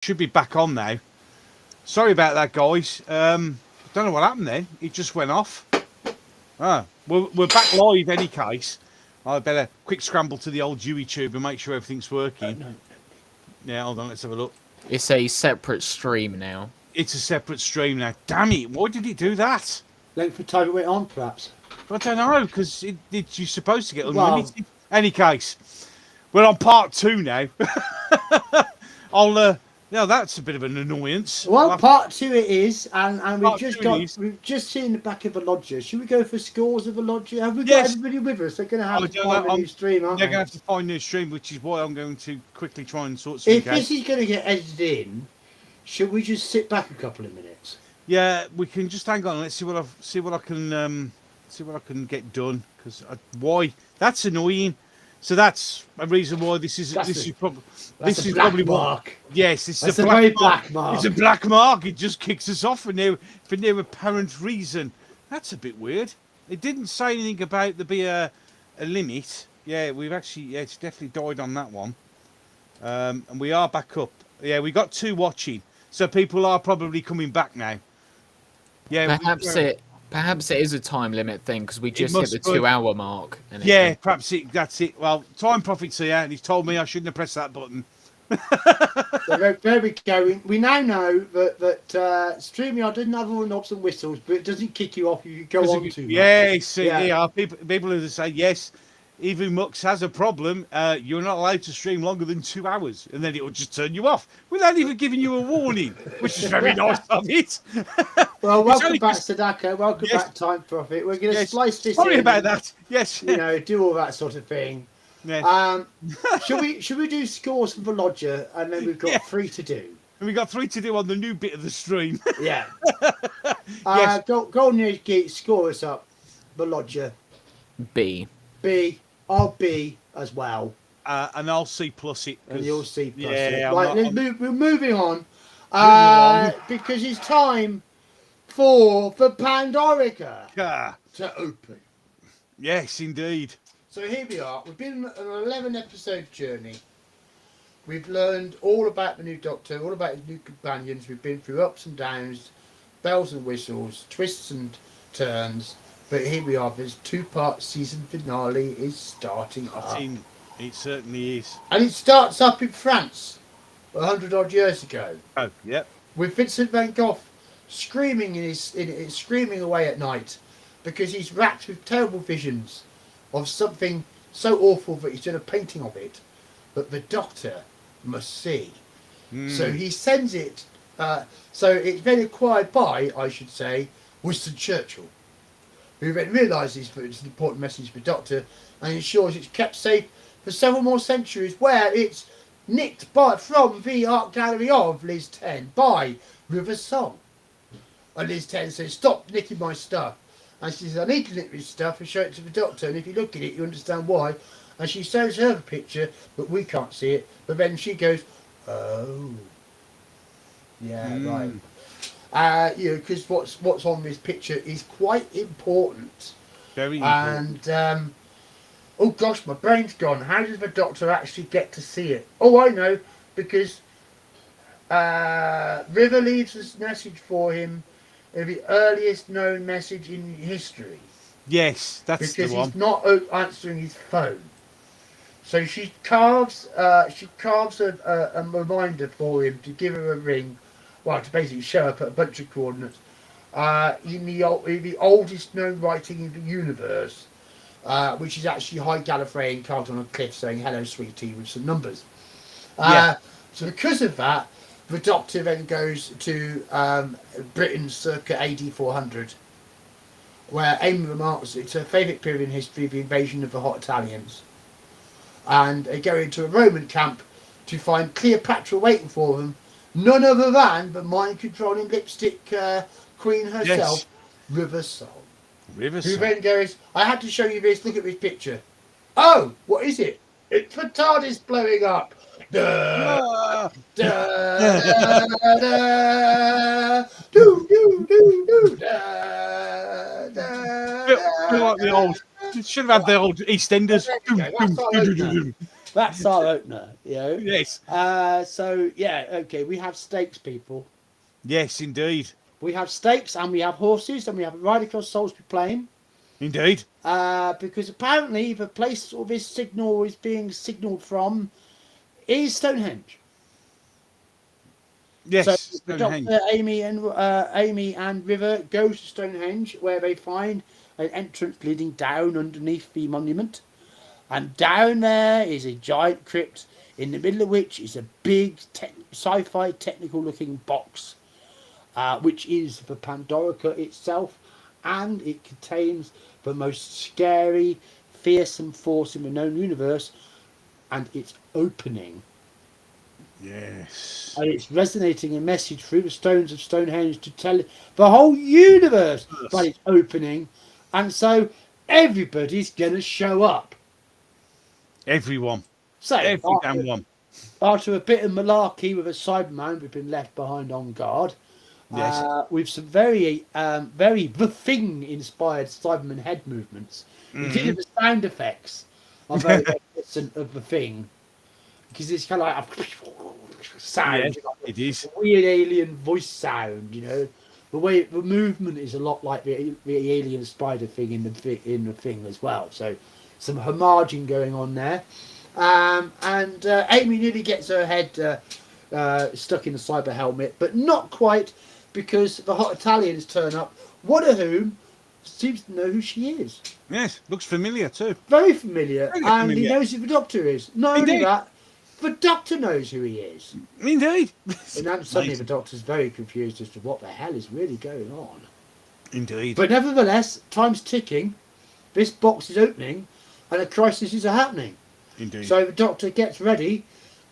Should be back on now. Sorry about that, guys. Don't know what happened then. It just went off. We're back live any case. I better quick scramble to the old Dewey tube and make sure everything's working. No. Yeah, hold on, let's have a look. It's a separate stream now. It's a separate stream now. Damn it, why did it do that? Length of time it went on, perhaps. I don't know, because you're supposed to get unlimited. Well, any case, we're on part 2 now. Now that's a bit of an annoyance. Well, part 2 it is, and we've just seen the back of a lodger. Should we go for scores of a lodger? Have we got everybody with us? They're going to have to find a new stream, aren't they? They're going to have to find a new stream, which is why I'm going to quickly try and sort something out. If this is going to get edited in, should we just sit back a couple of minutes? Yeah, we can just hang on. Let's see what I can get done. Because why? That's annoying. So that's a reason why this is probably mark. Yes, it's a very black mark. It's a black mark. It just kicks us off for no apparent reason. That's a bit weird. It didn't say anything about there be a limit. Yeah, it's definitely died on that one. And we are back up. Yeah, we got 2 watching, so people are probably coming back now. Yeah, perhaps it is a time limit thing because we just hit the 2-hour mark. And yeah, perhaps that's it. Well, Time Prophet's here, and he's told me I shouldn't have pressed that button. So there we go. We now know that StreamYard doesn't have all the knobs and whistles, but it doesn't kick you off. You go on to. Yes, yeah. People who say yes. Even Mux has a problem. You're not allowed to stream longer than 2 hours, and then it will just turn you off without even giving you a warning, which is very nice of it. Well, welcome back, Sadako. Welcome back, Time Prophet. We're going to splice this. Sorry about that. Yes, do all that sort of thing. Yes. Should we do scores for the lodger, and then we've got 3 to do. And we got 3 to do on the new bit of the stream. Yeah. Yes. Golden Age Geek, score us up. The lodger. B. I'll B as well. And I'll C plus it. And you'll C plus it. Right, we're moving on. Because it's time for the Pandorica to open. Yes, indeed. So here we are. We've been on an 11-episode journey. We've learned all about the new Doctor, all about his new companions. We've been through ups and downs, bells and whistles, twists and turns. But here we are. This 2-part season finale is starting up. It certainly is. And it starts up in France 100-odd years ago. Oh, yep. With Vincent van Gogh screaming screaming away at night because he's racked with terrible visions of something so awful that he's done a painting of it that the Doctor must see. So he sends it. So it's been acquired by, I should say, Winston Churchill, who then realises that it's an important message for the Doctor and ensures it's kept safe for several more centuries, where it's nicked from the art gallery of Liz 10 by River Song. And Liz 10 says, "Stop nicking my stuff." And she says, "I need to nick this stuff and show it to the Doctor, and if you look at it you understand why." And she shows her the picture, but we can't see it. But then she goes, "Oh, yeah, right." Because what's on this picture is quite important. Very important. And oh gosh, my brain's gone. How does the Doctor actually get to see it? Oh, I know, because River leaves this message for him, the earliest known message in history. Yes, that's the one. Because he's not answering his phone. So she carves a reminder for him to give her a ring. Well, to basically show up at a bunch of coordinates in the oldest known writing in the universe, which is actually High Gallifreyan carved on a cliff saying "Hello, sweetie" with some numbers. So because of that, the Doctor then goes to Britain circa AD 400, where Amy remarks it's her favourite period in history, the invasion of the hot Italians. And they go into a Roman camp to find Cleopatra waiting for them. None other than the mind-controlling lipstick queen herself, River Song. Who then goes, "I had to show you this, look at this picture." "Oh, what is it?" "It's the TARDIS blowing up." Da, da, da, da, do, do, do, do, da, da, Like the old, should have had the old EastEnders. That's our opener, you know. Yes. So yeah, okay, we have stakes, people. Yes, indeed. We have stakes and we have horses and we have a ride across Salisbury Plain. Indeed. Because apparently the place all this signal is being signalled from is Stonehenge. So Yes, the Stonehenge. Doctor, Amy and River go to Stonehenge, where they find an entrance leading down underneath the monument, and down there is a giant crypt, in the middle of which is a big sci-fi technical-looking box, which is the Pandorica itself, and it contains the most scary, fearsome force in the known universe, and it's opening. Yes. And it's resonating a message through the stones of Stonehenge to tell the whole universe that it's opening. And so everybody's going to show up. Everyone. So Every damn one. after a bit of malarkey with a Cyberman, we've been left behind on guard. Yes. With some very The Thing inspired Cyberman head movements. Indeed, the sound effects are very reminiscent of The Thing. Because it's kind of like a sound, Yes, it is. a weird alien voice sound, you know. The way the movement is a lot like the alien spider thing in the thing as well. So some homaging going on there. And Amy nearly gets her head stuck in the cyber helmet, but not quite, because the hot Italians turn up, one of whom seems to know who she is. Yes, looks familiar too. Very familiar, Very and familiar. he knows who the Doctor is. Not only Indeed. that, the Doctor knows who he is. Indeed. And then suddenly the Doctor's very confused as to what the hell is really going on. Indeed. But nevertheless, time's ticking, this box is opening, and a crisis is happening. Indeed. So the Doctor gets ready,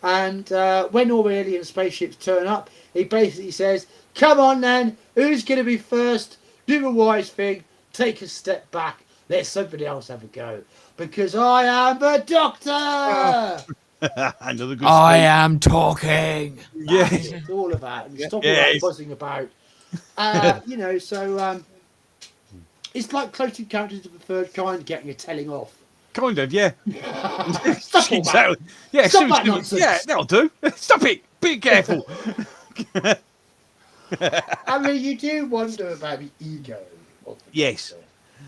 and when all the alien spaceships turn up, he basically says, come on then, who's going to be first? Do the wise thing, take a step back, let somebody else have a go. Because I am the Doctor! Another good I speech. am talking. Yeah. It's all of that. And stop all Yes. that buzzing about. You know, so it's like Close Encounters of the Third Kind getting a telling off. Kind of, yeah. Stop all that. Exactly. Yeah, Stop that seriously, nonsense. yeah, that'll do. Stop it. Be careful. I mean, you do wonder about the ego of the Yes. Doctor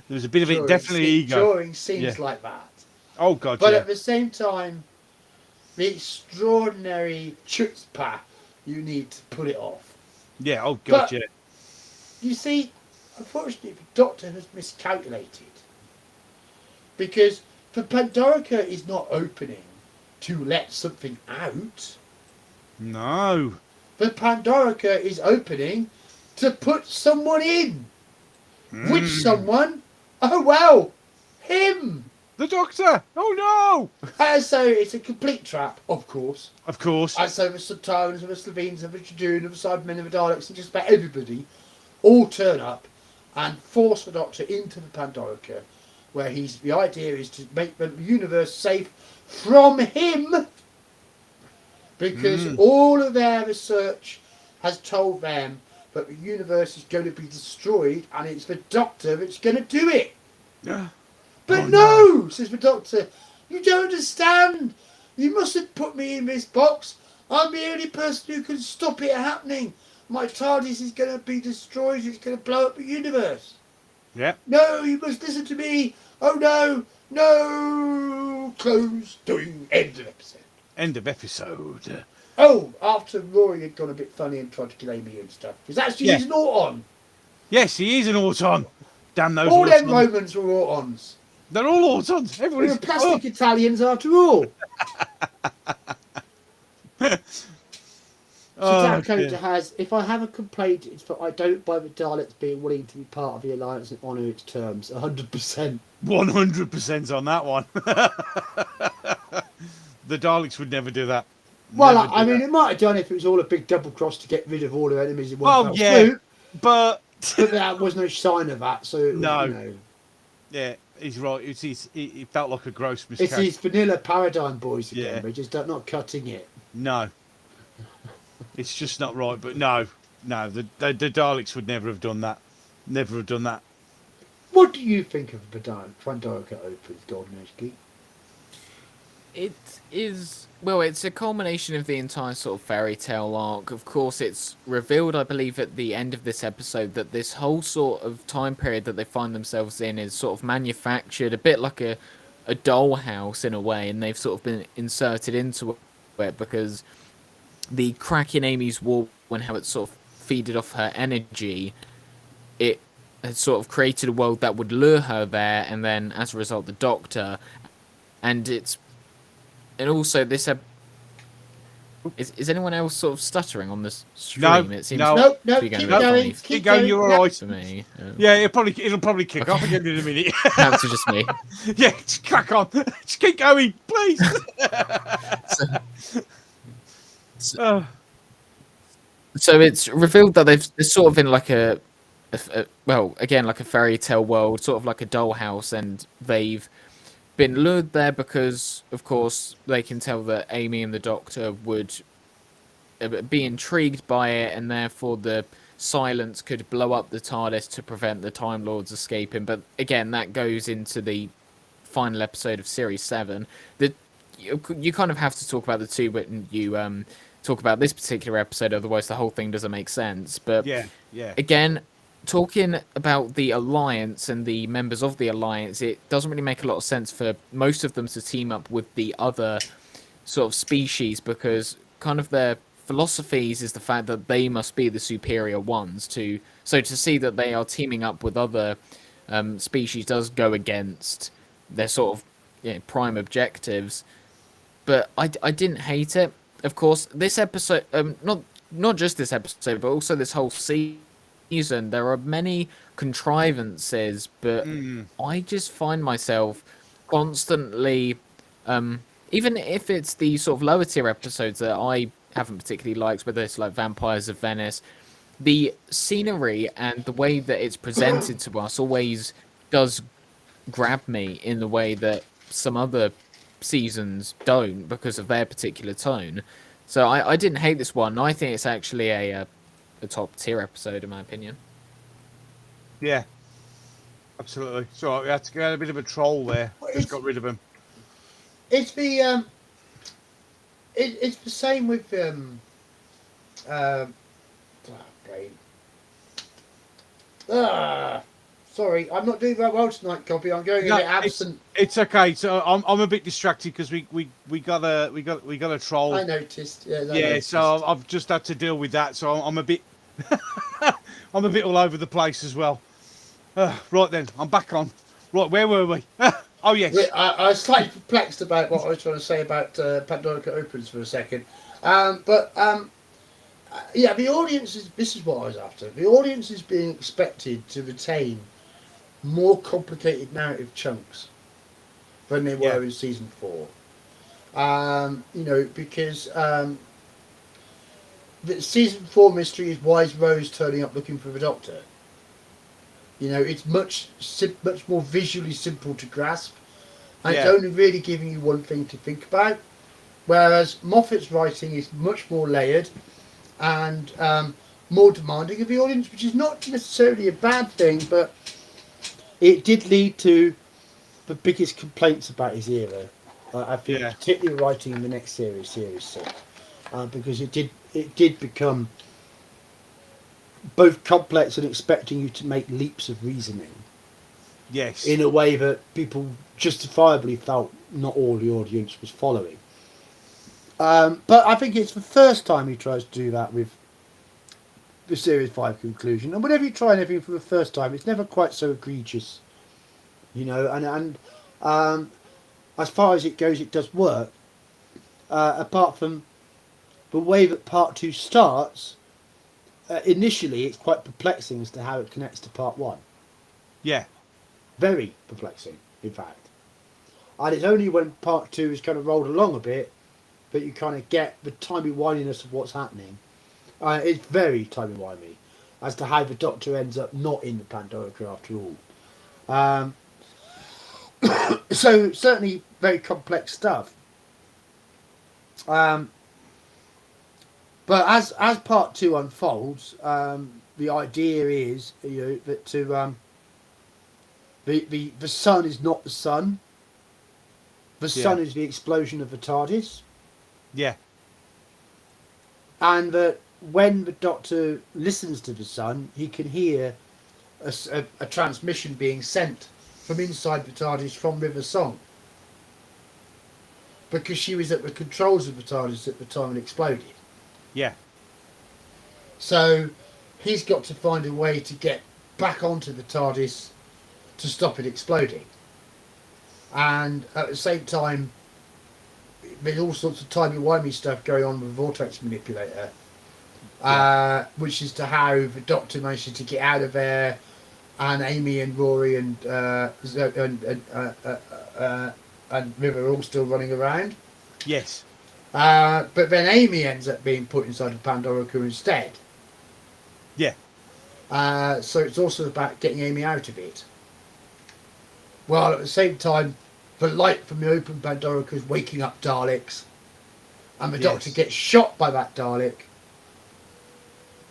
There was a bit of it, during definitely ego. during scenes Yeah. like that. Oh, God, But yeah. at the same time, the extraordinary chutzpah, you need to put it off. Yeah, oh, God, But- yeah. You see, unfortunately, the Doctor has miscalculated. Because the Pandorica is not opening to let something out. No. The Pandorica is opening to put someone in. Which someone? Oh, well, him. The Doctor. Oh, no. And so it's a complete trap, of course. Of course. And so the Sultanas, the Slovenes, the Jadoon, the Cybermen, the Daleks, and just about everybody all turn up and force the Doctor into the Pandorica, where the idea is to make the universe safe from him, because all of their research has told them that the universe is going to be destroyed, and it's the Doctor that's going to do it. Yeah. But Oh, no, says the Doctor, you don't understand. You mustn't put me in this box. I'm the only person who can stop it happening. My TARDIS is going to be destroyed. It's going to blow up the universe. Yeah. No, you must listen to me. Oh no, no. Close doing end of episode. End of episode. Oh, after Rory had gone a bit funny and tried to kill Amy and stuff. Because actually Yeah. he's an Auton. Yes, he is an Auton. Damn those All them Autons. Romans were Autons. They're all Autons. We Everybody's were plastic Italians after all. So Dan Coulter has, if I have a complaint, it's that I don't buy the Daleks being willing to be part of the Alliance and honour its terms. 100%. 100% on that one. The Daleks would never do that. Well, Never I do mean, that. it might have done if it was all a big double cross to get rid of all their enemies in one Well, fell yeah. swoop, But but there was no sign of that. So No. you know, yeah, he's right. It felt like a gross it's mistake. these vanilla paradigm boys again. Yeah. They're just not cutting it. No, it's just not right. But no, the Daleks would never have done that. Never have done that. What do you think of the Pandorica opens, Golden Age Geek? It is, well, it's a culmination of the entire sort of fairy tale arc. Of course, it's revealed, I believe, at the end of this episode that this whole sort of time period that they find themselves in is sort of manufactured, a bit like a dollhouse in a way, and they've sort of been inserted into it because the crack in Amy's wall and how it sort of feeded off her energy, it had sort of created a world that would lure her there, and then as a result, the Doctor, and it's and also this is anyone else sort of stuttering on this stream? It seems No. Nope, to no, be going keep a bit going, funny Keep going, you're all right. for me. Yeah, it'll probably kick Okay. off again in a minute. Perhaps it's just me. Yeah, just crack on. Just keep going, please. Oh, So it's revealed that they're sort of in like well, again, like a fairy tale world, sort of like a dollhouse, and they've been lured there because, of course, they can tell that Amy and the Doctor would be intrigued by it, and therefore the silence could blow up the TARDIS to prevent the Time Lords escaping. But again, that goes into the final episode of Series 7. You kind of have to talk about the two when you talk about this particular episode, otherwise the whole thing doesn't make sense. But yeah. again, talking about the Alliance and the members of the Alliance, it doesn't really make a lot of sense for most of them to team up with the other sort of species, because kind of their philosophies is the fact that they must be the superior ones. So to see that they are teaming up with other species does go against their sort of prime objectives. But I didn't hate it. Of course, this episode, not just this episode, but also this whole season, there are many contrivances, but I just find myself constantly, even if it's the sort of lower tier episodes that I haven't particularly liked, whether it's like Vampires of Venice, the scenery and the way that it's presented to us always does grab me in the way that some other seasons don't, because of their particular tone. So I didn't hate this one. I think it's actually a top tier episode in my opinion. Yeah, absolutely. So we had to get a bit of a troll there. Well, Just got rid of him. It's the it's the same with brain. Sorry, I'm not doing very well tonight, Copy. I'm going a bit absent. It's okay. So I'm a bit distracted because we got a troll. I noticed. Yeah. Yeah. So I've just had to deal with that. So I'm a bit I'm a bit all over the place as well. Right then, I'm back on. Right, where were we? Oh yes. I was slightly perplexed about what I was trying to say about Pandora Opens for a second, yeah, the audience is. This is what I was after. The audience is being expected to retain more complicated narrative chunks than they were in season 4. Because the season 4 mystery is why is Rose turning up looking for the Doctor. It's much more visually simple to grasp, and it's only really giving you one thing to think about. Whereas Moffat's writing is much more layered and more demanding of the audience, which is not necessarily a bad thing, but it did lead to the biggest complaints about his era. I think, particularly writing in the next series, Series 6, because it did become both complex and expecting you to make leaps of reasoning. Yes. In a way that people justifiably felt not all the audience was following. But I think it's the first time he tries to do that with the Series 5 conclusion. And whenever you try anything for the first time, it's never quite so egregious. And as far as it goes, it does work. Apart from the way that Part 2 starts, initially it's quite perplexing as to how it connects to Part 1. Yeah. Very perplexing, in fact. And it's only when Part 2 is kind of rolled along a bit that you kind of get the timey-wiminess of what's happening. It's very timey-wimey as to how the Doctor ends up not in the Pandora after all. So certainly very complex stuff. But as Part 2 unfolds, the idea is that the sun is not the sun. The sun is the explosion of the TARDIS. Yeah. And that when the Doctor listens to the sun, he can hear a transmission being sent from inside the TARDIS from River Song. Because she was at the controls of the TARDIS at the time it exploded. Yeah. So he's got to find a way to get back onto the TARDIS to stop it exploding. And at the same time, there's all sorts of timey-wimey stuff going on with the Vortex Manipulator. Which is to how the Doctor manages to get out of there, and Amy and Rory and River are all still running around. Yes. But then Amy ends up being put inside of Pandorica instead. Yeah. So it's also about getting Amy out of it. While at the same time, the light from the open Pandorica is waking up Daleks, and the Doctor gets shot by that Dalek,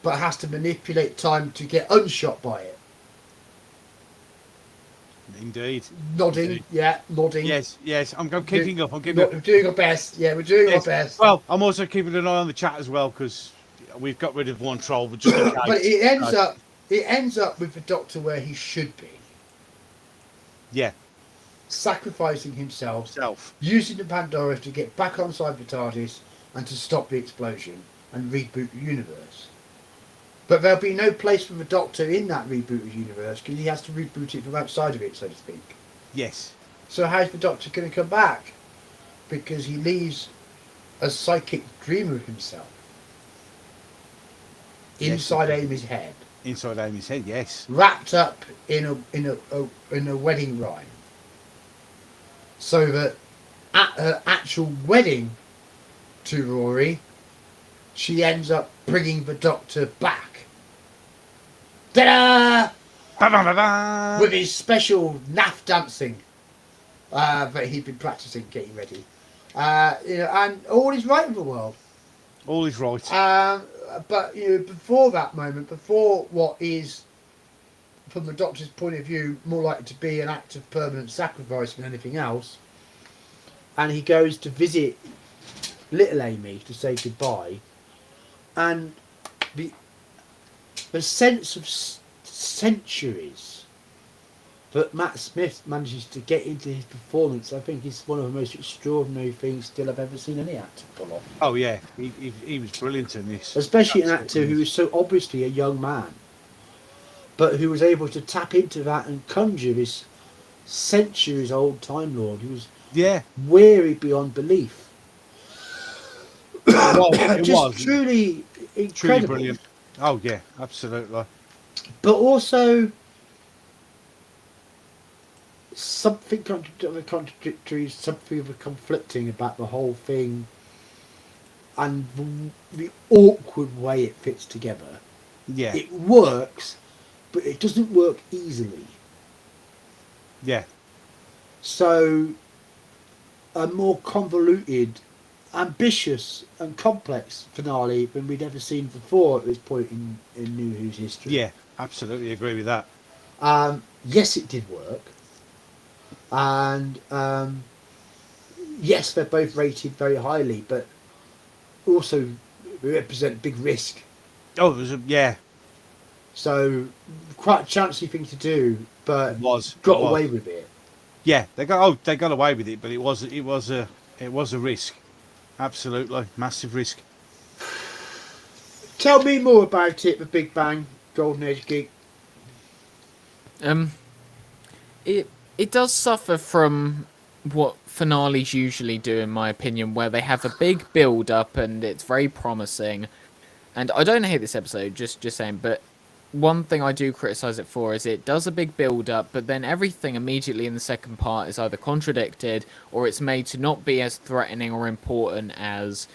but has to manipulate time to get unshot by it. Indeed. Nodding, Indeed. yeah, nodding. Yes, yes. I'm keeping up. I'm keeping up. We're doing our best. Yeah, we're doing our best. Well, I'm also keeping an eye on the chat as well because we've got rid of one troll. But, just in case. But it ends up with the Doctor where he should be. Yeah. Sacrificing himself, using the Pandora to get back on side the TARDIS and to stop the explosion and reboot the universe. But there'll be no place for the Doctor in that rebooted universe because he has to reboot it from outside of it, so to speak. Yes. So how's the Doctor going to come back? Because he leaves a psychic dream of himself inside Amy's head. Inside Amy's head, yes. Wrapped up in a wedding rhyme. So that at her actual wedding to Rory, she ends up bringing the Doctor back. Ta-da! Ba-ba-ba-ba! With his special naff dancing that he'd been practicing getting ready. And all is right in the world. All is right. But before that moment, before what is, from the Doctor's point of view, more likely to be an act of permanent sacrifice than anything else, and he goes to visit little Amy to say goodbye, and the sense of centuries that Matt Smith manages to get into his performance, I think, is one of the most extraordinary things still I've ever seen any actor pull off. Oh yeah, he was brilliant in this. Especially an actor who is so obviously a young man, but who was able to tap into that and conjure this centuries-old Time Lord who was weary beyond belief. It was truly incredible. Truly brilliant. Oh yeah, absolutely. But also something contradictory, something of a conflicting about the whole thing, and the awkward way it fits together. Yeah. It works, but it doesn't work easily. Yeah. So a more convoluted, ambitious and complex finale than we'd ever seen before at this point in New Who's history. Yeah, absolutely agree with that. Yes, it did work. And yes, they're both rated very highly, but also represent big risk. Oh, it was So quite a chancy thing to do, but it got away with it. Yeah, they got away with it, but it was a risk. Absolutely, massive risk. Tell me more about it, the Big Bang, Golden Age Geek. It does suffer from what finales usually do, in my opinion, where they have a big build up and it's very promising. And I don't hate this episode, just saying, but one thing I do criticize it for is it does a big build up, but then everything immediately in the second part is either contradicted or it's made to not be as threatening or important as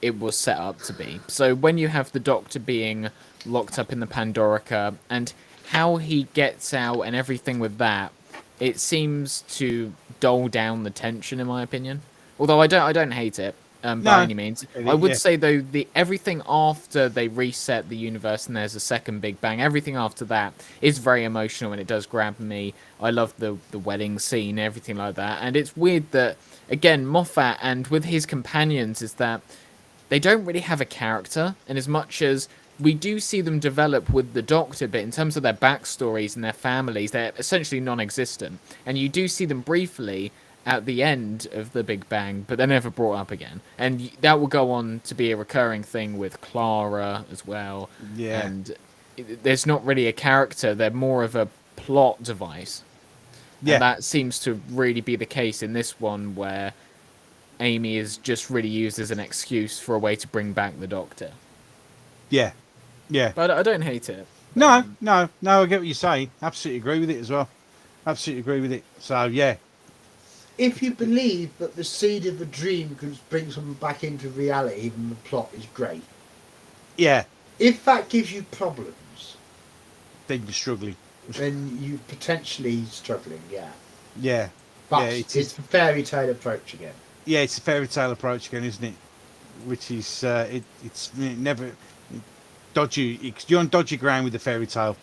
it was set up to be. So when you have the Doctor being locked up in the Pandorica and how he gets out and everything with that, it seems to dull down the tension, in my opinion. Although I don't hate it. by No. any means. Okay, I would yeah. say though, the everything after they reset the universe and there's a second Big Bang, everything after that is very emotional and it does grab me. I love the wedding scene, everything like that. And it's weird that again Moffat and with his companions is that they don't really have a character, and as much as we do see them develop with the Doctor, but in terms of their backstories and their families, they're essentially non-existent. And you do see them briefly at the end of the Big Bang, but they're never brought up again. And that will go on to be a recurring thing with Clara as well. Yeah. And there's not really a character; they're more of a plot device. Yeah. And that seems to really be the case in this one, where Amy is just really used as an excuse for a way to bring back the Doctor. Yeah. Yeah. But I don't hate it. No, I get what you're saying. Absolutely agree with it as well. Absolutely agree with it. So, yeah. If you believe that the seed of a dream could bring someone back into reality, then the plot is great. Yeah. If that gives you problems, Then you're struggling. then you potentially struggling, yeah. Yeah. But Yeah, it's a fairy tale approach again. Yeah, it's a fairy tale approach again, isn't it? Which is, it's never dodgy. You're on dodgy ground with the fairy tale.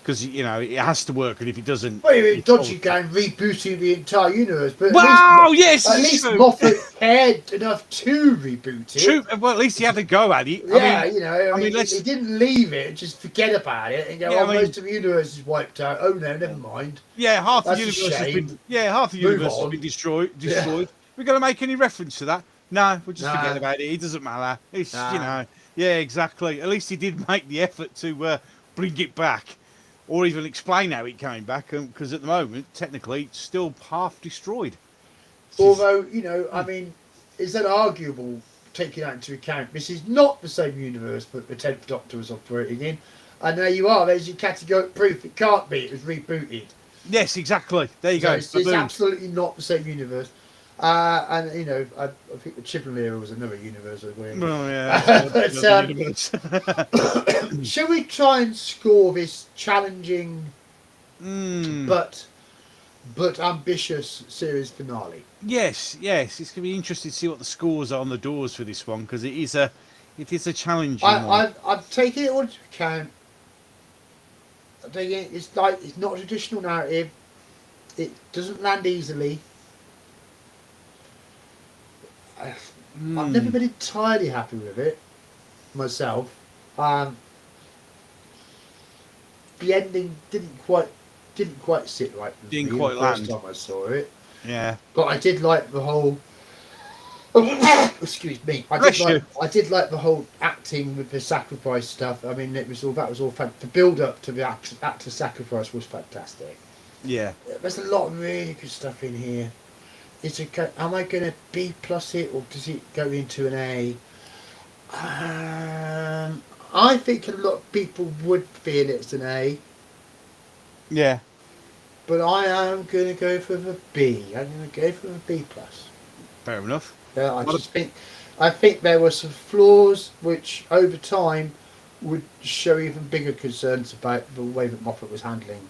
Because, you know, it has to work, and if it doesn't... Well, you're it's dodgy all- gang rebooting the entire universe, but Wow, yes, at it's least true. Moffat cared enough to reboot it. True. Well, at least he had a go at it. Yeah, I mean, you know, I mean, let's- he didn't leave it, just forget about it and go, Yeah, oh, I mean- most of the universe is wiped out. Oh, no, never mind. yeah, half the That's a universe has shame. been... Yeah, half the Move universe has on. been destroyed. Yeah. We're going to make any reference to that? No, we'll just Nah. forget about it. It doesn't matter. It's, Nah. you know... Yeah, exactly. At least he did make the effort to bring it back. Or even explain how it came back, because at the moment, technically, it's still half destroyed. Although, you know, I mean, is that arguable, taking that into account? This is not the same universe that the 10th Doctor was operating in. And there you are, there's your categorical proof. It can't be, it was rebooted. Yes, exactly. There you So go. it's Baboon. absolutely not the same universe. And, you know, I think the Chibnall era was another universe. Well, yeah. But, another universe. Shall we try and score this challenging Mm. but ambitious series finale? Yes. It's going to be interesting to see what the scores are on the doors for this one, because it is a challenging one. I've taken it all into account. I think it's not a traditional narrative. It doesn't land easily. I've never been entirely happy with it myself. The ending didn't quite sit right with Didn't me quite the first land. time I saw it. Yeah. But I did like the whole. Excuse me. I did like the whole acting with the sacrifice stuff. I mean, that was all the build up to the act of sacrifice was fantastic. Yeah. There's a lot of really good stuff in here. Am I going to B plus it, or does it go into an A? I think a lot of people would feel it's an A, Yeah. but I am going to go for the B. I'm going to go for the B plus. Fair enough. I think there were some flaws which, over time, would show even bigger concerns about the way that Moffat was handling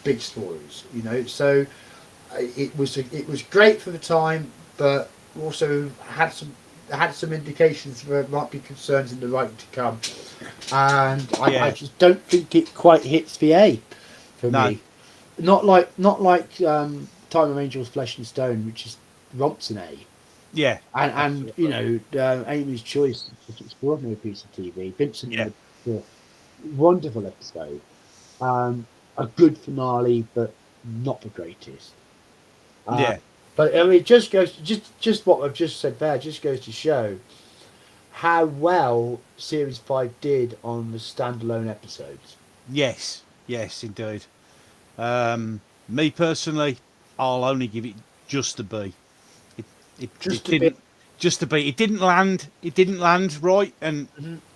big stories. You know, so it was great for the time, but also had some indications there might be concerns in the writing to come, and I just don't think it quite hits the A for me. Not like Time of Angels, Flesh and Stone, which is romps an A. Yeah. And you know, Amy's Choice is an extraordinary piece of TV. Vincent had a wonderful episode, a good finale, but not the greatest. But I mean, it just goes just what I've just said there. Just goes to show how well Series 5 did on the standalone episodes. Yes, indeed. Me personally, I'll only give it just a B. Just a B. It didn't land. It didn't land right, and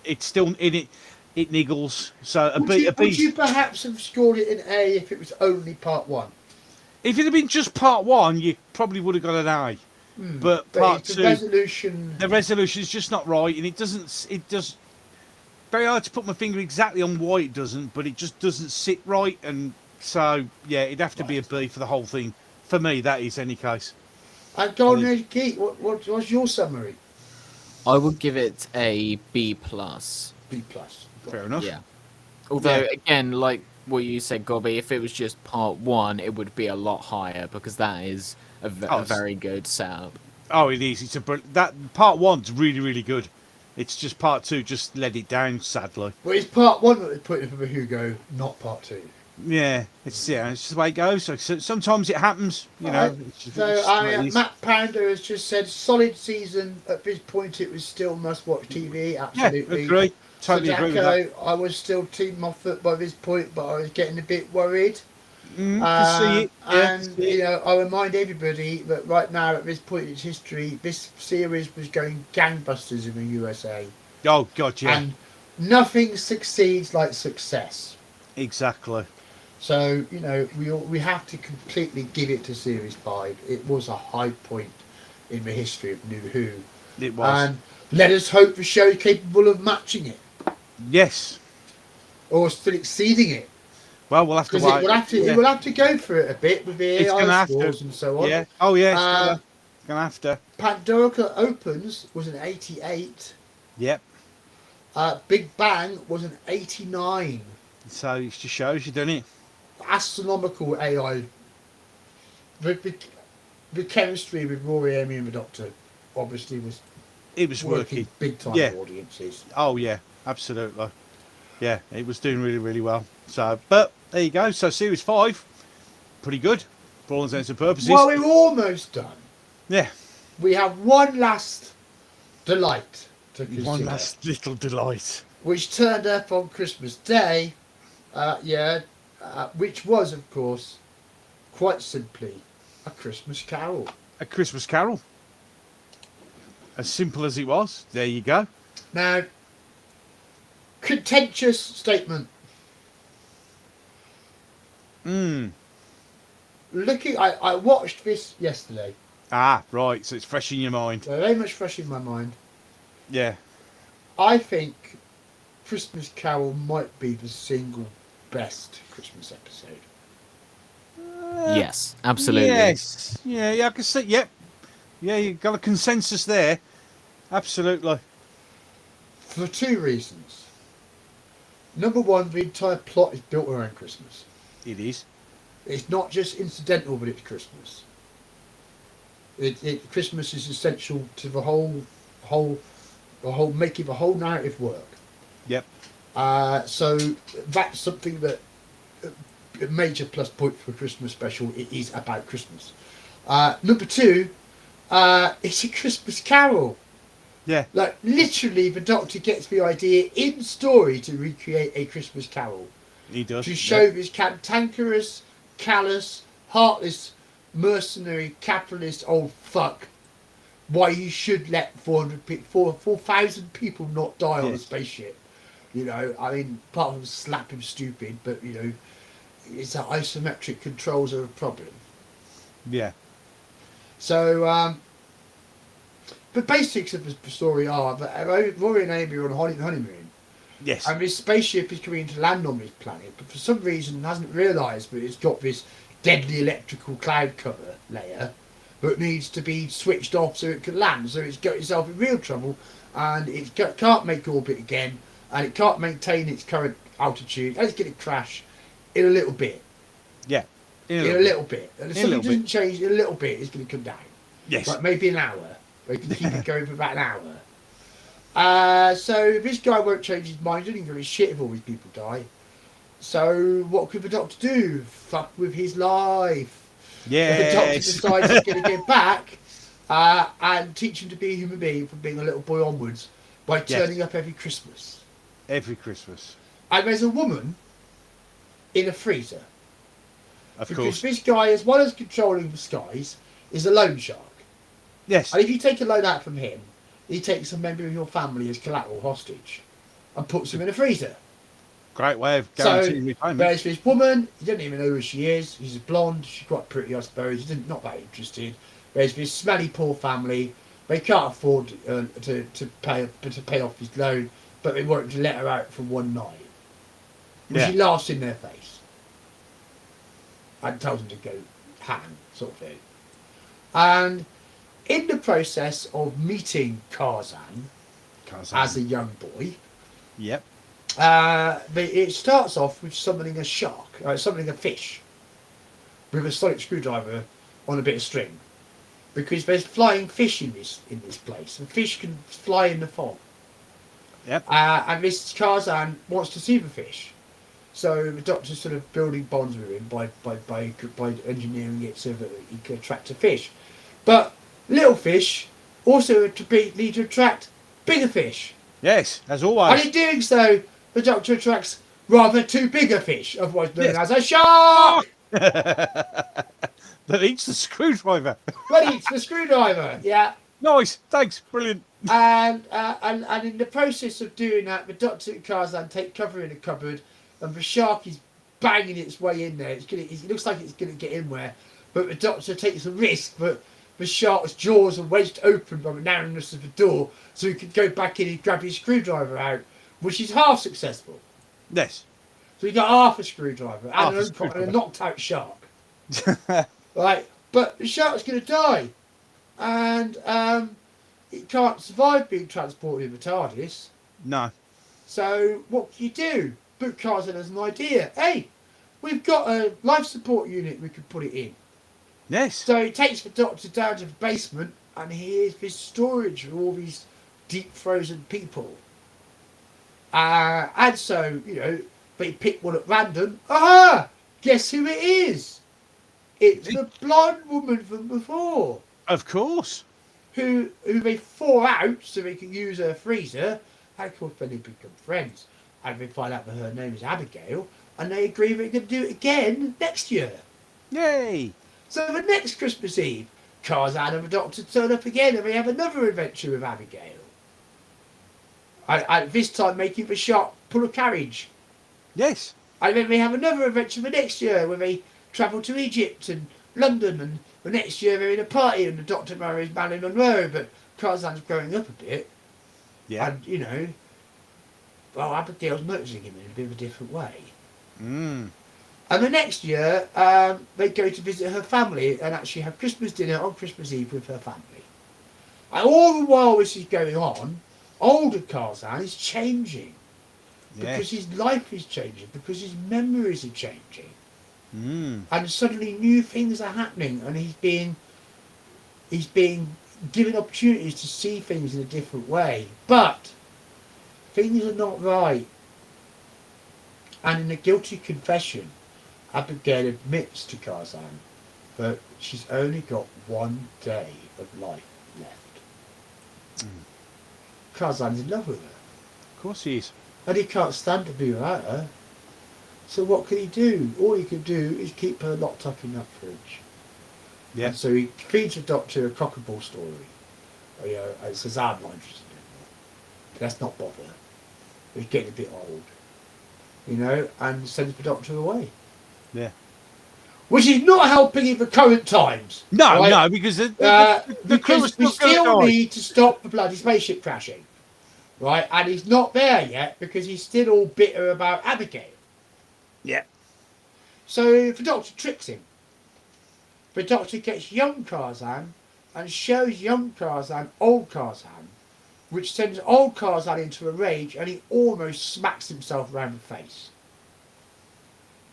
it's still in it. It niggles. So a B. Would you perhaps have scored it an A if it was only part 1? If it had been just part 1, you probably would have got an A. But part 2, the resolution is just not right, and it does very hard to put my finger exactly on why it doesn't, but it just doesn't sit right, and so yeah, it'd have to be a B for the whole thing. For me, that is any case. And Golden Age Geek, what's your summary? I would give it a B plus. B plus. Fair enough. Yeah. Although Yeah. again, like what you said, Gobby, if it was just part 1, it would be a lot higher because that is a very good setup. Oh, it is. That part 1's really, really good. It's just part 2 just let it down, sadly. Well, it's part 1 that they put in for the Hugo, not part 2. Yeah, it's just the way it goes. So sometimes it happens, you know. Matt Pounder has just said solid season. At this point, it was still must-watch TV. Absolutely, yeah, agree. Totally agree with that. I was still Team Moffat by this point, but I was getting a bit worried. To see it. Yeah, And see it. you know, I remind everybody that right now, at this point in its history, this series was going gangbusters in the USA, Oh God, yeah, and nothing succeeds like success. exactly. So, you know, we have to completely give it to Series 5. It was a high point in the history of New Who. It was. And let us hope the show is capable of matching it. Yes. Or still exceeding it. Well, we'll have to Because wait. it will have to go for it a bit with the It's gonna AI have scores to. and so on. Yeah. Oh yeah, it's gonna have to. Pandorica Opens was an 88. Yep. Big Bang was an 89. So it just shows you, doesn't it? Astronomical AI. The chemistry with Rory, Amy and the Doctor obviously was It was working. big time Yeah. audiences. Oh yeah, absolutely. Yeah, it was doing really, really well. So, but there you go. So Series 5, pretty good for all intents and purposes. Well, we're almost done. Yeah. We have one last delight to consider, One last little delight. which turned up on Christmas Day. Which was, of course, quite simply A Christmas Carol. A Christmas Carol. As simple as it was. There you go. Now, contentious statement. I watched this yesterday. Ah, right. So it's fresh in your mind. Very much fresh in my mind. Yeah. I think Christmas Carol might be the single best Christmas episode. Yes, absolutely. Yes. Yeah, I can see. Yep. Yeah, you got a consensus there. Absolutely. For two reasons. Number one, the entire plot is built around Christmas. It is. It's not just incidental, but it's Christmas. Christmas is essential to the whole making the whole narrative work. Yep. So that's something that a major plus point for a Christmas special. It is about Christmas. Number two, it's a Christmas Carol. Yeah. Like literally, the Doctor gets the idea in story to recreate a Christmas Carol He does. to show this cantankerous, callous, heartless, mercenary, capitalist old fuck why he should let 4,000 people not die on a Yes. spaceship. You know, I mean, apart from slap him stupid, but you know, it's that isometric controls are a problem. Yeah. So, the basics of the story are that Rory and Amy are on honeymoon, Yes. and this spaceship is coming to land on this planet, but for some reason hasn't realised that it's got this deadly electrical cloud cover layer that needs to be switched off so it can land. So it's got itself in real trouble, and it can't make orbit again, and it can't maintain its current altitude, and it's going to crash in a little bit. Yeah. In a little bit. And if In a something little doesn't change in a little bit, it's going to come down. Yes. Like maybe an hour. They can keep it going for about an hour. So this guy won't change his mind. He doesn't give a shit if all these people die. So what could the Doctor do? Fuck with his life. The Doctor Yes. decides he's going to get back and teach him to be a human being from being a little boy onwards by turning up every Christmas. Every Christmas. And there's a woman in a freezer. Of Because course. this guy, as well as controlling the skies, is a loan shark. Yes. And if you take a loan out from him, he takes a member of your family as collateral hostage and puts him in a freezer. Great way of So guaranteeing repayment. there's this woman, he doesn't even know who she is. She's a blonde, she's quite pretty, I suppose. He's not that interested. There's this smelly poor family. They can't afford to pay off his loan, but they want to let her out for one night. Yeah. She laughs in their face and tells them to go hang, sort of thing. And in the process of meeting Tarzan as a young boy, Yep. but it starts off with summoning a shark, summoning a fish, with a sonic screwdriver on a bit of string, because there's flying fish in this place, and fish can fly in the fog. Yep. And this Tarzan wants to see the fish, so the Doctor's sort of building bonds with him by engineering it so that he can attract a fish. But little fish also need to attract bigger fish. Yes, as And always. in doing so, the Doctor attracts rather too bigger fish, otherwise known Yes. as a shark. That eats the screwdriver. But it's the screwdriver, yeah. Nice. Thanks. Brilliant. And in the process of doing that, the Doctor and Tarzan take cover in a cupboard, and the shark is banging its way in there. It looks like it's going to get in there, but the Doctor takes a risk that the shark's jaws are wedged open by the narrowness of the door, so he can go back in and grab his screwdriver out, which is half successful. Yes. So you got half a screwdriver Half and a a screwdriver. knocked out shark. Right, but the shark's going to die, and it can't survive being transported in the TARDIS. No. So what can you do? Book Tarzan has an idea. Hey, we've got a life support unit we could put it in. Yes. So he takes the Doctor down to the basement, and here's this storage for all these deep frozen people. And so, they pick one at random. Aha! Guess who it is? It's the blonde woman from before, Of course. who they thaw out so they can use her freezer. And of course, then they become friends. And they find out that her name is Abigail, and they agree they can do it again next year. Yay. So the next Christmas Eve, Tarzan and the Doctor turn up again, and they have another adventure with Abigail. And this time making the shark pull a carriage. Yes. And then they have another adventure for next year where they travel to Egypt and London, and the next year they're in a party and the Doctor marries Marilyn Monroe, but Tarzan's growing up a bit. Yeah. And, well, Abigail's noticing him in a bit of a different way. Mm. And the next year, they go to visit her family and actually have Christmas dinner on Christmas Eve with her family. And all the while this is going on, older Tarzan is changing. Because Yes. his life is changing, because his memories are changing. Mm. And suddenly new things are happening, and he's being given opportunities to see things in a different way. But things are not right. And in a guilty confession, Abigail admits to Tarzan that she's only got 1 day of life left. Tarzan's in love with her, Of course he is. and he can't stand to be without her. So what can he do? All he can do is keep her locked up in that fridge. Yeah. And so he feeds the Doctor a cock and ball story. It says, I'm not interested anymore. Let's not bother. He's getting a bit old. And sends the Doctor away. Yeah. Which is not helping in the current times. No, right? no, because the crew is Because we still still going to die. need to stop the bloody spaceship crashing. Right? And he's not there yet because he's still all bitter about Abigail. Yeah. So the Doctor tricks him. The Doctor gets young Tarzan and shows young Tarzan old Tarzan, which sends old Tarzan into a rage, and he almost smacks himself around the face.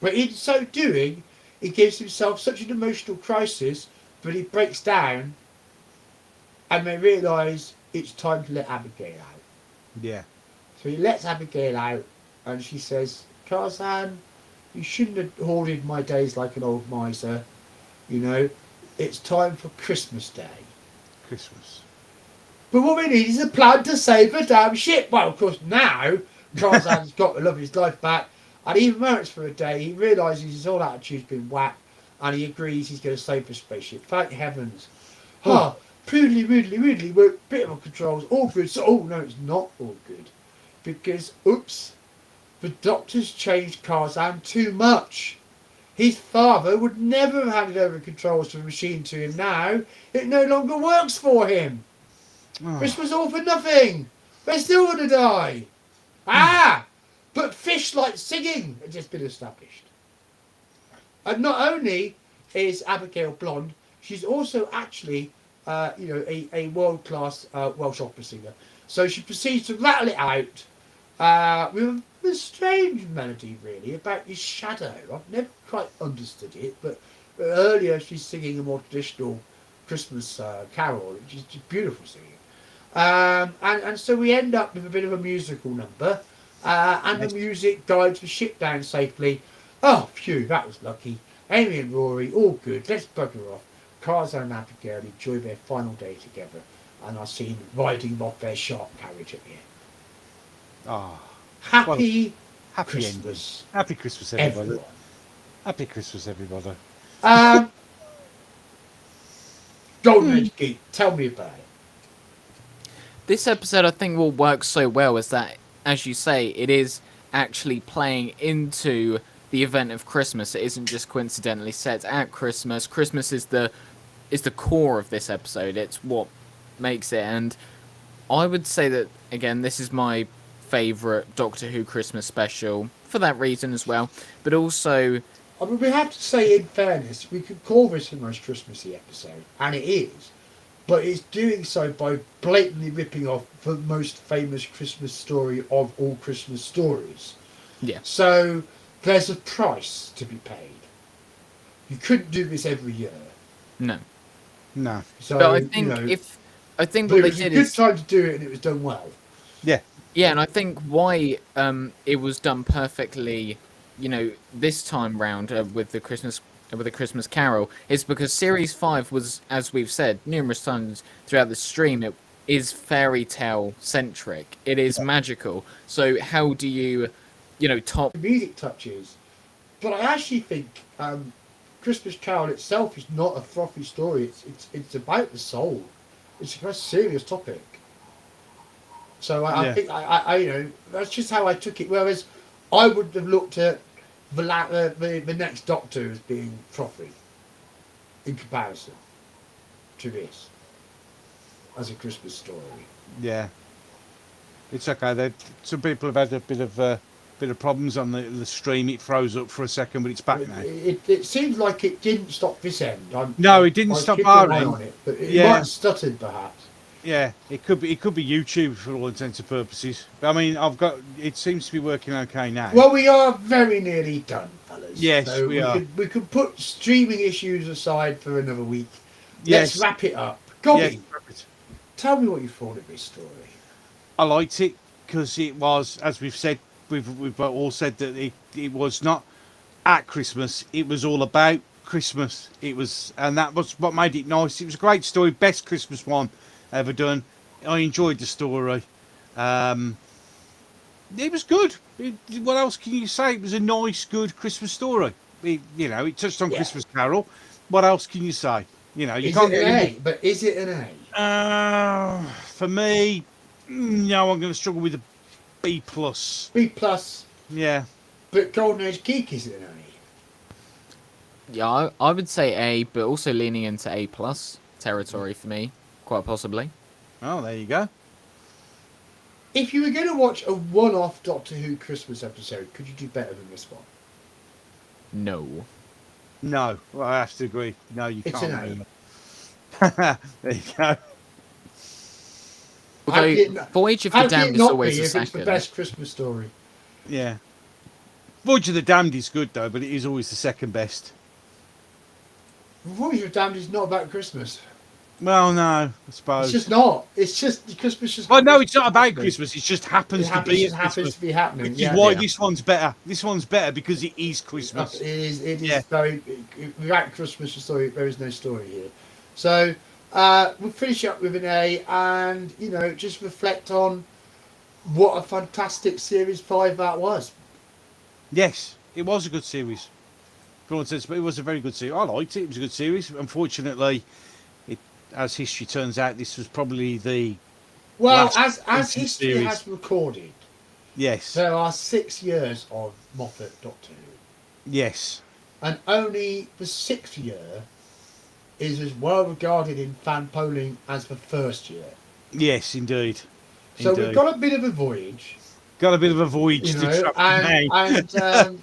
But in so doing, he gives himself such an emotional crisis that he breaks down, and they realise it's time to let Abigail out. Yeah. So he lets Abigail out, and she says, Tarzan, you shouldn't have hoarded my days like an old miser. It's time for Christmas Day. Christmas. But what we need is a plan to save the damn ship. Well, of course, now Tarzan's got the love of his life back, and even though it's for a day, he realises his whole attitude's been whacked, and he agrees he's going to save the spaceship. Thank heavens. Rudely, we're bit of controls, all good. So, oh no, it's not all good. Because, oops, the Doctor's changed Tarzan too much. His father would never have handed over controls to the machine to him now. It no longer works for him. Oh. This was all for nothing. They're still going to die. But fish like singing had just been established. And not only is Abigail blonde, she's also actually a world-class Welsh opera singer. So she proceeds to rattle it out with a strange melody, really, about his shadow. I've never quite understood it, but earlier she's singing a more traditional Christmas carol, which is just beautiful singing. And so we end up with a bit of a musical number, and the music guides the ship down safely. Oh, phew, that was lucky. Amy and Rory, all good. Let's bugger off. Carza and Abigail enjoy their final day together, and are seen riding off their shark carriage at the end. Ah, Happy happy Christmas, Happy Christmas, everybody. everyone. Happy Christmas, everybody. Golden Age Geek, tell me about it. This episode, I think, will work so well is that, as you say, it is actually playing into the event of Christmas. It isn't just coincidentally set at Christmas. Christmas is the core of this episode. It's what makes it. And I would say that, again, this is my favourite Doctor Who Christmas special for that reason as well. But also, I mean, we have to say, in fairness, we could call this the most Christmassy episode, and it is. But it's doing so by blatantly ripping off the most famous Christmas story of all Christmas stories. yeah. So there's a price to be paid. You couldn't do this every year. No. No. So But I think but what it they was a did good is time to do it, and it was done well. Yeah. yeah, and I think why it was done perfectly, this time round with the Christmas Carol is because Series 5 was, as we've said numerous times throughout the stream, it is fairy tale centric. It is magical. So how do you, top? The music touches, but I actually think Christmas Carol itself is not a frothy story. It's about the soul. It's a very serious topic. So I think I that's just how I took it. Whereas I would have looked at the next Doctor as being frothy in comparison to this as a Christmas story. Yeah. It's okay. Some people have had a bit of problems on the stream. It froze up for a second, but it's back now. It seems like it didn't stop this end. No, it didn't I was stop keeping our an eye end. on it, but it Yeah. might have stuttered perhaps. Yeah, it could be YouTube for all intents and purposes. But I mean, it seems to be working okay now. Well, we are very nearly done, fellas. Yes, so we are. We could put streaming issues aside for another week. Yes. Let's wrap it up. Gobby, Yeah, tell me what you thought of this story. I liked it because it was, as we've said, we've all said that it was not at Christmas. It was all about Christmas. And that was what made it nice. It was a great story, best Christmas one ever done. I enjoyed the story. It was good. What else can you say? It was a nice, good Christmas story. It touched on Christmas Carol. What else can you say? You Is can't it get an any A? But is it an A? For me, no, I'm going to struggle with a B plus. B plus. Yeah. But Golden Age Geek is it an A? Yeah, I would say A, but also leaning into A plus territory for me, quite possibly. Oh, there you go. If you were going to watch a one-off Doctor Who Christmas episode, could you do better than this one? No. No, well, I have to agree. No, you It's can't. an A. There you go. Although Voyage of the How can Damned it is not always be a if it's the second. best Christmas story? Yeah. Voyage of the Damned is good though, but it is always the second best. Voyage of the Damned is not about Christmas. Well, no, I suppose. It's just not. It's just Christmas. Just Well, no, it's not about Christmas. Christmas. It just happens to It be just at happens Christmas, to be happening. which Yeah. is why Yeah. this one's better. This one's better because it is Christmas. It is. It is Yeah. very. Without Christmas, the story, there is no story here. So we'll finish up with an A, and just reflect on what a fantastic Series 5 that was. Yes, it was a good series. For all intents, but it was a very good series. I liked it. It was a good series. Unfortunately, as history turns out, this was probably the Well, last as recent history series. has recorded, Yes, there are 6 years of Moffat Doctor Who, yes, and only the 6th year is as well regarded in fan polling as the first year. yes, indeed. So Indeed. we've got a bit of a voyage. Got a bit of a voyage to travel. and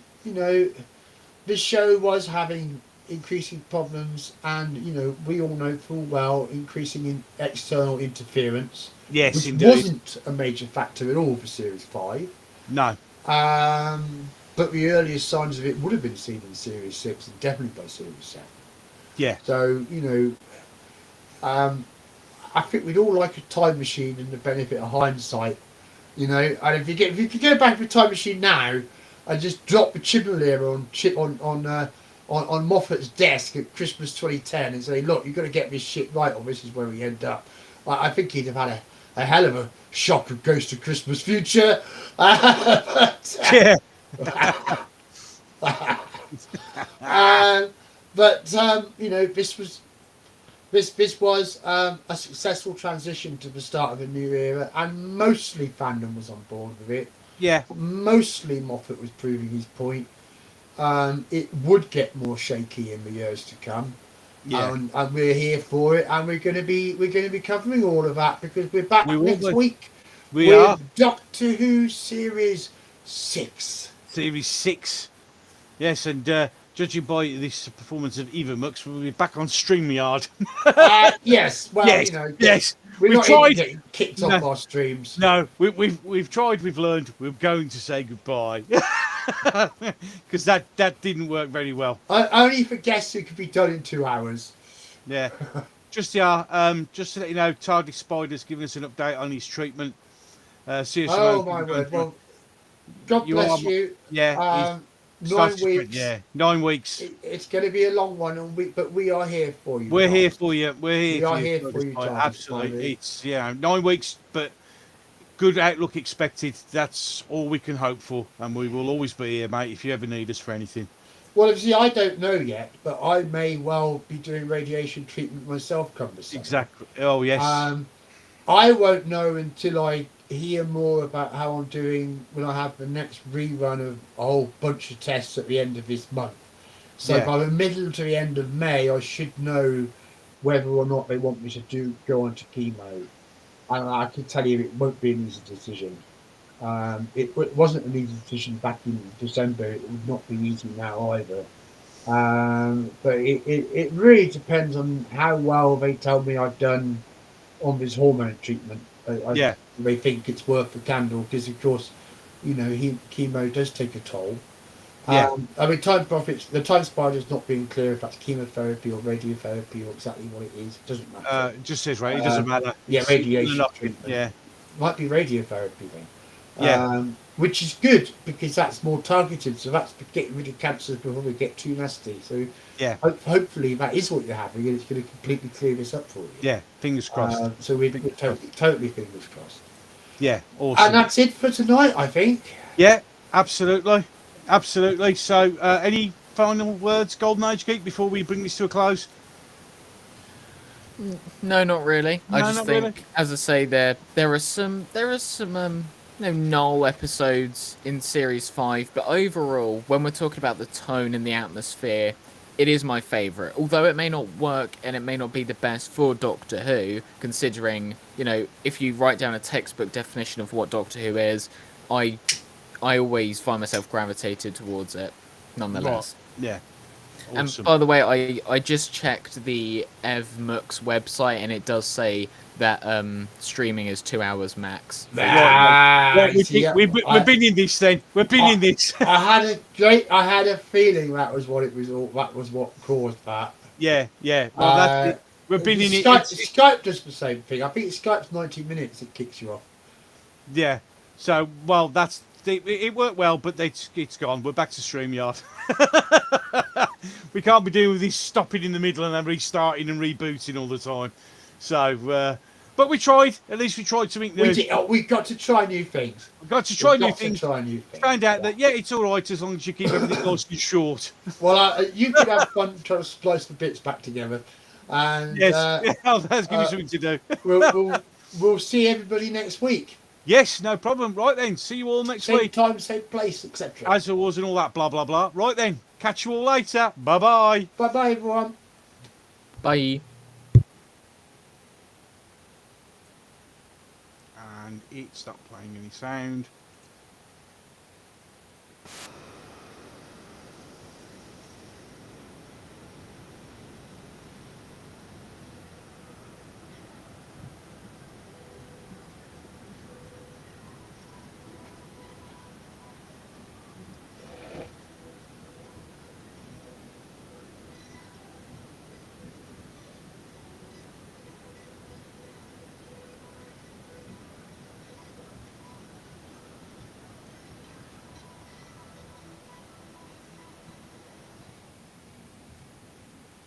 the show was having increasing problems, and we all know full well increasing external interference, Yes, which indeed. wasn't a major factor at all for Series 5. No. But the earliest signs of it would have been seen in Series 6 and definitely by Series 7. Yeah. So, I think we'd all like a time machine and the benefit of hindsight, And if you could go back to a time machine now and just drop the Chibnall on Moffat's desk at Christmas 2010 and say, look, you've got to get this shit right or this is where we end up. I think he'd have had a hell of a shock of Ghost of Christmas Future. Yeah. This was a successful transition to the start of a new era, and mostly fandom was on board with it. Yeah. Mostly Moffat was proving his point. It would get more shaky in the years to come. Yeah. And we're here for it, and we're going to be covering all of that because we're back We will next be. week We with are. Doctor Who Series 6. Series 6. Yes, and judging by this performance of Eva Mux, we'll be back on StreamYard. Yes, well, Yes, yes. we're We've not tried. even getting kicked off our streams. No, we've tried, we've learned, we're going to say goodbye. Because that didn't work very well. Only for guests who could be done in 2 hours. Yeah. Just to let you know, Tardy Spider's giving us an update on his treatment. Seriously, Oh my word! Well, God bless you. Yeah. 9 weeks. Yeah, 9 weeks. It's going to be a long one, but we are here for you. We're guys. here for you. We are here for you, Tardy. Tardy Absolutely. Spider. It's 9 weeks, but good outlook expected. That's all we can hope for, and we will always be here, mate. If you ever need us for anything. Well, see, I don't know yet, but I may well be doing radiation treatment myself come this summer. Exactly. Oh yes. I won't know until I hear more about how I'm doing when I have the next rerun of a whole bunch of tests at the end of this month. So by the middle to the end of May, I should know whether or not they want me to go on to chemo. And I can tell you it won't be an easy decision. It wasn't an easy decision back in December. It would not be easy now either. But it really depends on how well they tell me I've done on this hormone treatment. They think it's worth the candle because, of course, chemo does take a toll. Yeah. The time spider is not being clear if that's chemotherapy or radiotherapy or exactly what it is. It doesn't matter. It just says it doesn't matter. Yeah, radiation treatment. Yeah. Might be radiotherapy then. Yeah. Which is good because that's more targeted. So that's getting rid of cancers before they get too nasty. So yeah, hopefully that is what you're having, and it's going to completely clear this up for you. Yeah, fingers crossed. So we're totally fingers crossed. Yeah, awesome. And that's it for tonight, I think. Yeah, absolutely. So, any final words, Golden Age Geek, before we bring this to a close? No, not really. No, I just not think, really. as I say, there are some null episodes in Series 5, but overall, when we're talking about the tone and the atmosphere, it is my favourite. Although it may not work and it may not be the best for Doctor Who, considering, if you write down a textbook definition of what Doctor Who is, I always find myself gravitated towards it, nonetheless. Right. Yeah. Awesome. And by the way, I just checked the EvMux website, and it does say that streaming is 2 hours max. We've been in this then. We've been in this. I had a feeling that was what it was. That was what caused that. Yeah. Well, that's it. We've been in it. Skype does the same thing. I think Skype's 90 minutes. It kicks you off. Yeah. So, well, it worked well, but it's gone. We're back to StreamYard. We can't be doing this stopping in the middle and then restarting and rebooting all the time. So, but we tried. At least we tried something new. We got to try new things. We've got to try new things. Found out that it's all right as long as you keep everything nice and short. Well, you could have fun trying to splice the bits back together. And yes, that's give me something to do. We'll see everybody next week. Yes, no problem. Right then, see you all next week. Same time, same place, etc. As there was and all that blah blah blah. Right then, catch you all later. Bye bye. Bye bye everyone. Bye. And it stopped playing any sound.